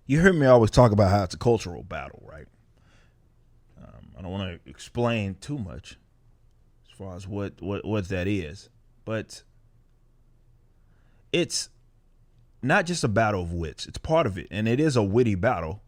You hear me always talk about how it's a cultural battle, right? I don't want to explain too much as far as what that is, but it's not just a battle of wits. It's part of it, and it is a witty battle,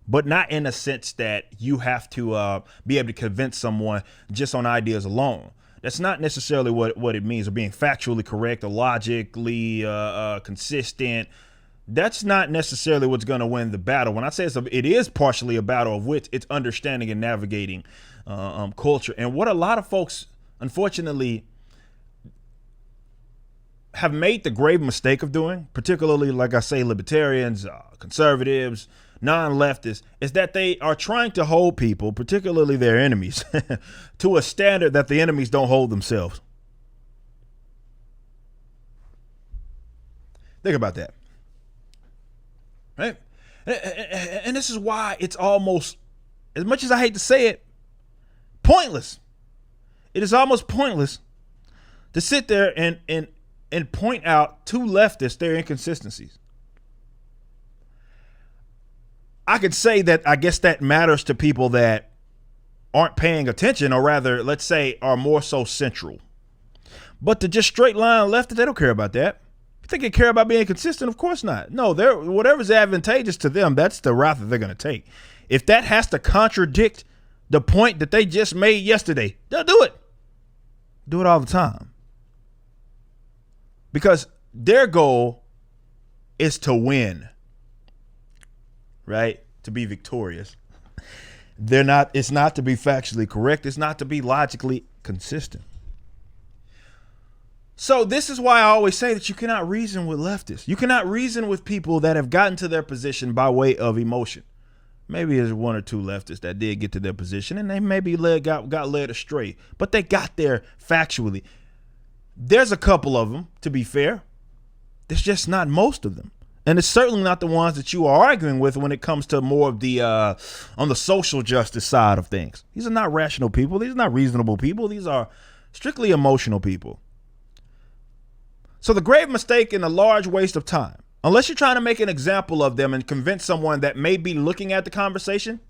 but not in a sense that you have to be able to convince someone just on ideas alone. That's not necessarily what it means, or being factually correct or logically consistent. That's not necessarily what's going to win the battle. When I say it is partially a battle of wits, it's understanding and navigating culture. And what a lot of folks, unfortunately, have made the grave mistake of doing, particularly, like I say, libertarians, conservatives, non-leftists, is that they are trying to hold people, particularly their enemies, to a standard that the enemies don't hold themselves. Think about that. Right? And this is why it's almost, as much as I hate to say it, pointless. It is almost pointless to sit there and point out to leftists their inconsistencies. I could say that I guess that matters to people that aren't paying attention, or rather, let's say, are more so central. But to just straight line leftists, they don't care about that. You think they care about being consistent? Of course not. No, they're whatever's advantageous to them, that's the route that they're going to take. If that has to contradict the point that they just made yesterday, they'll do it. Do it all the time. Because their goal is to win, right? To be victorious. It's not to be factually correct. It's not to be logically consistent. So this is why I always say that you cannot reason with leftists. You cannot reason with people that have gotten to their position by way of emotion. Maybe there's one or two leftists that did get to their position and they maybe got led astray, but they got there factually. There's a couple of them, to be fair. There's just not most of them. And it's certainly not the ones that you are arguing with when it comes to more of the on the social justice side of things. These are not rational people. These are not reasonable people. These are strictly emotional people. So the grave mistake and a large waste of time, unless you're trying to make an example of them and convince someone that may be looking at the conversation,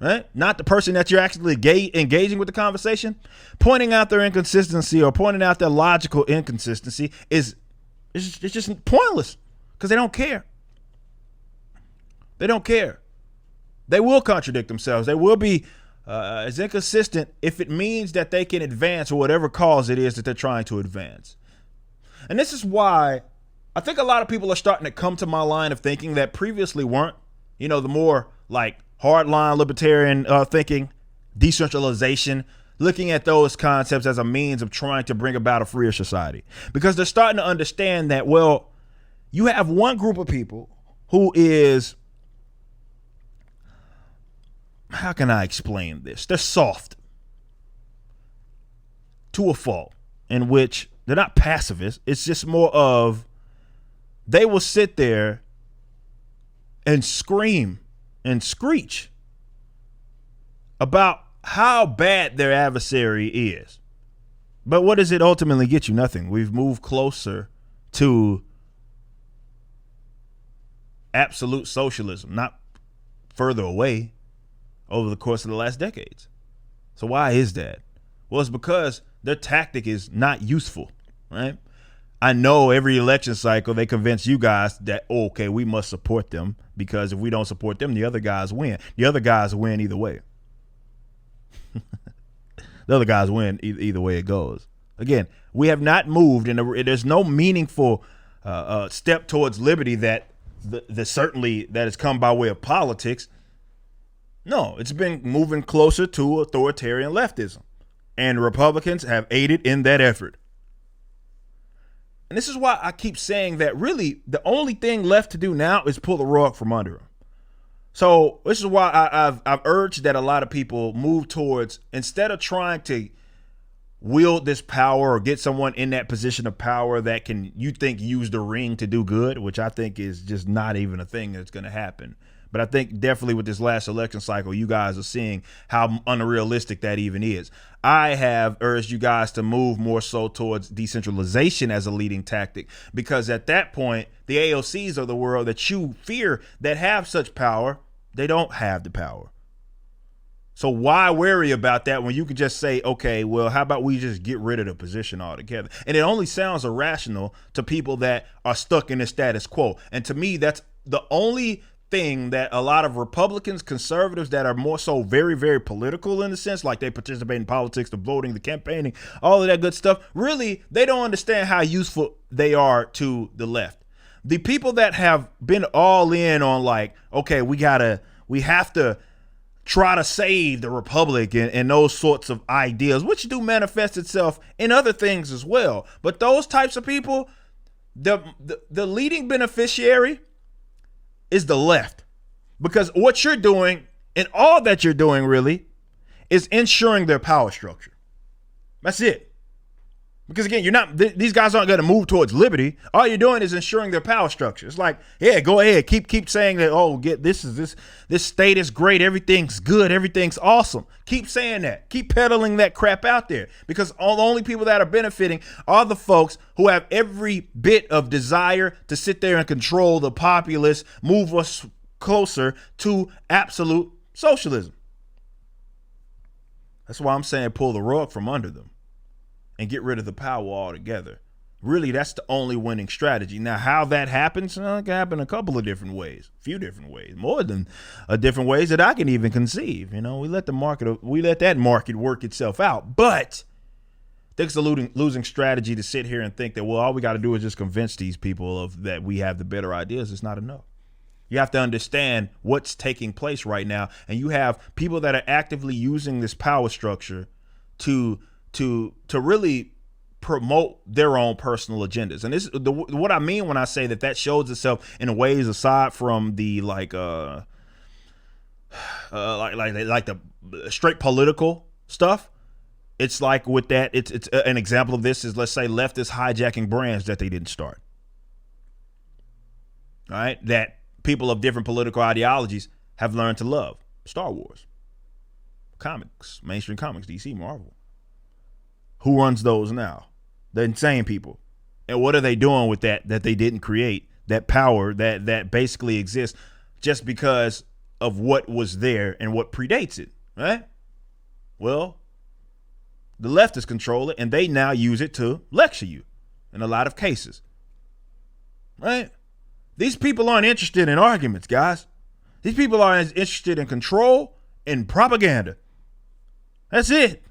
right? Not the person that you're actually engaging with the conversation, pointing out their inconsistency or pointing out their logical inconsistency it's just pointless because they don't care. They don't care. They will contradict themselves. They will be as inconsistent if it means that they can advance or whatever cause it is that they're trying to advance. And this is why I think a lot of people are starting to come to my line of thinking that previously weren't, the more like hardline libertarian thinking, decentralization, looking at those concepts as a means of trying to bring about a freer society. Because they're starting to understand that, well, you have one group of people who is, how can I explain this? They're soft to a fault, in which they're not pacifists. It's just more of they will sit there and scream and screech about how bad their adversary is. But what does it ultimately get you? Nothing. We've moved closer to absolute socialism, not further away, over the course of the last decades. So why is that? Well, it's because their tactic is not useful, right? I know every election cycle they convince you guys that, okay, we must support them because if we don't support them, the other guys win. The other guys win either way. The other guys win either way it goes. Again, we have not moved, and there's no meaningful step towards liberty that certainly that has come by way of politics. No, it's been moving closer to authoritarian leftism, and Republicans have aided in that effort. And this is why I keep saying that really the only thing left to do now is pull the rug from under them. So this is why I've urged that a lot of people move towards, instead of trying to wield this power or get someone in that position of power that can, you think, use the ring to do good, which I think is just not even a thing that's going to happen But I think definitely with this last election cycle, you guys are seeing how unrealistic that even is. I have urged you guys to move more so towards decentralization as a leading tactic, because at that point, the AOCs of the world that you fear that have such power, they don't have the power. So why worry about that when you can just say, okay, well, how about we just get rid of the position altogether? And it only sounds irrational to people that are stuck in the status quo. And to me, that's the only thing that a lot of Republicans, conservatives that are more so very, very political in the sense, like they participate in politics, the voting, the campaigning, all of that good stuff. Really, they don't understand how useful they are to the left. The people that have been all in on like, okay, we have to try to save the republic and those sorts of ideas, which do manifest itself in other things as well. But those types of people, the leading beneficiary is the left, because what you're doing and all that you're doing really is ensuring their power structure. That's it. Because again, these guys aren't going to move towards liberty. All you're doing is ensuring their power structure. It's like, yeah, go ahead. Keep saying that, oh, this state is great. Everything's good. Everything's awesome. Keep saying that. Keep peddling that crap out there, because all the only people that are benefiting are the folks who have every bit of desire to sit there and control the populace, move us closer to absolute socialism. That's why I'm saying pull the rug from under them and get rid of the power altogether. Really, that's the only winning strategy. Now, how that happens, it can happen a couple of different ways, a few different ways, more than different ways that I can even conceive. We let that market work itself out. But I think it's a losing strategy to sit here and think that, well, all we got to do is just convince these people that we have the better ideas. It's not enough. You have to understand what's taking place right now, and you have people that are actively using this power structure to really promote their own personal agendas. And this what I mean when I say that shows itself in ways aside from the like the straight political stuff. It's like with that, it's an example of this is, let's say, leftists hijacking brands that they didn't start. All right, that people of different political ideologies have learned to love. Star Wars, comics, mainstream comics, DC, Marvel. Who runs those now? The insane people. And what are they doing with that they didn't create? That power that basically exists just because of what was there and what predates it, right? Well, the leftists control it, and they now use it to lecture you in a lot of cases, right? These people aren't interested in arguments, guys. These people are interested in control and propaganda. That's it.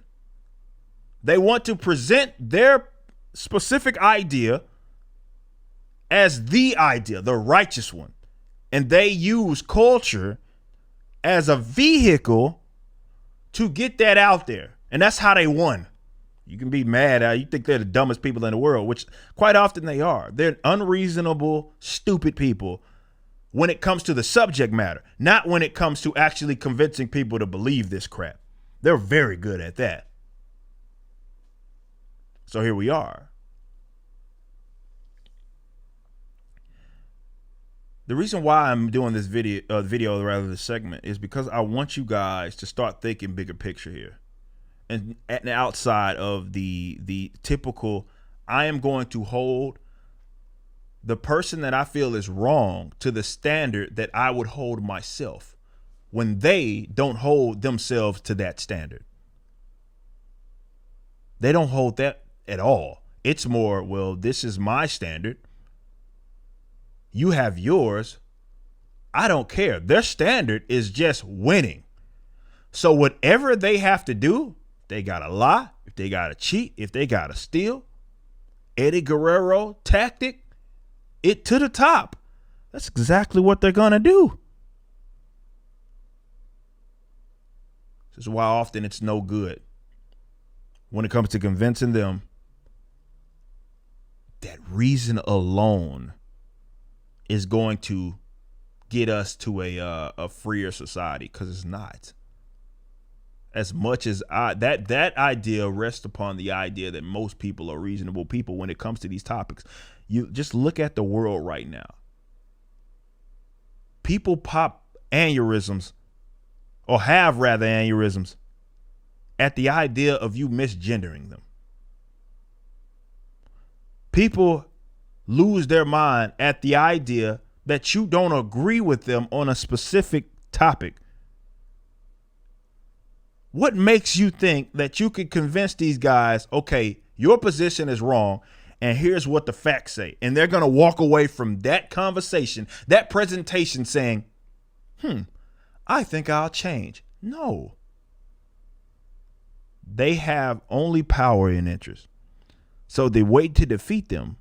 They want to present their specific idea as the idea, the righteous one. And they use culture as a vehicle to get that out there. And that's how they won. You can be mad. You think they're the dumbest people in the world, which quite often they are. They're unreasonable, stupid people when it comes to the subject matter, not when it comes to actually convincing people to believe this crap. They're very good at that. So here we are. The reason why I'm doing this this segment, is because I want you guys to start thinking bigger picture here, and outside of the typical, I am going to hold the person that I feel is wrong to the standard that I would hold myself when they don't hold themselves to that standard. They don't hold that at all. It's more, well, this is my standard. You have yours. I don't care. Their standard is just winning. So whatever they have to do, they got to lie, if they got to cheat, if they got to steal, Eddie Guerrero tactic, it to the top. That's exactly what they're going to do. This is why often it's no good when it comes to convincing them that reason alone is going to get us to a freer society, because it's not. As much as that idea rests upon the idea that most people are reasonable people when it comes to these topics. You just look at the world right now. People pop aneurysms, or have rather aneurysms, at the idea of you misgendering them. People lose their mind at the idea that you don't agree with them on a specific topic. What makes you think that you could convince these guys, okay, your position is wrong, and here's what the facts say, and they're going to walk away from that conversation, that presentation saying, I think I'll change? No. They have only power and interest. So the way to defeat them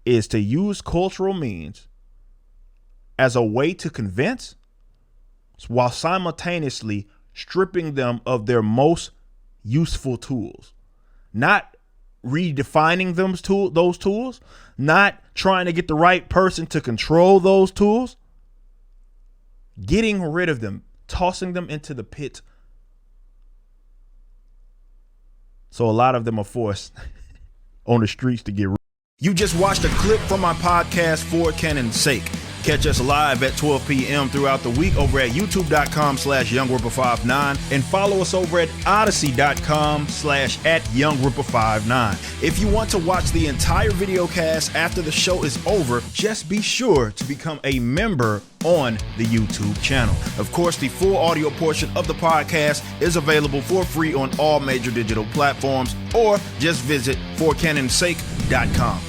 is to use cultural means as a way to convince, while simultaneously stripping them of their most useful tools. Not redefining those tools, not trying to get the right person to control those tools, getting rid of them, tossing them into the pit. So a lot of them are forced on the streets to get rid. You just watched a clip from my podcast, For Canon's Sake. Catch us live at 12 p.m. throughout the week over at youtube.com/YoungRipper59 and follow us over at odyssey.com/@YoungRipper59. If you want to watch the entire video cast after the show is over, just be sure to become a member on the YouTube channel. Of course, the full audio portion of the podcast is available for free on all major digital platforms, or just visit forcanonsake.com.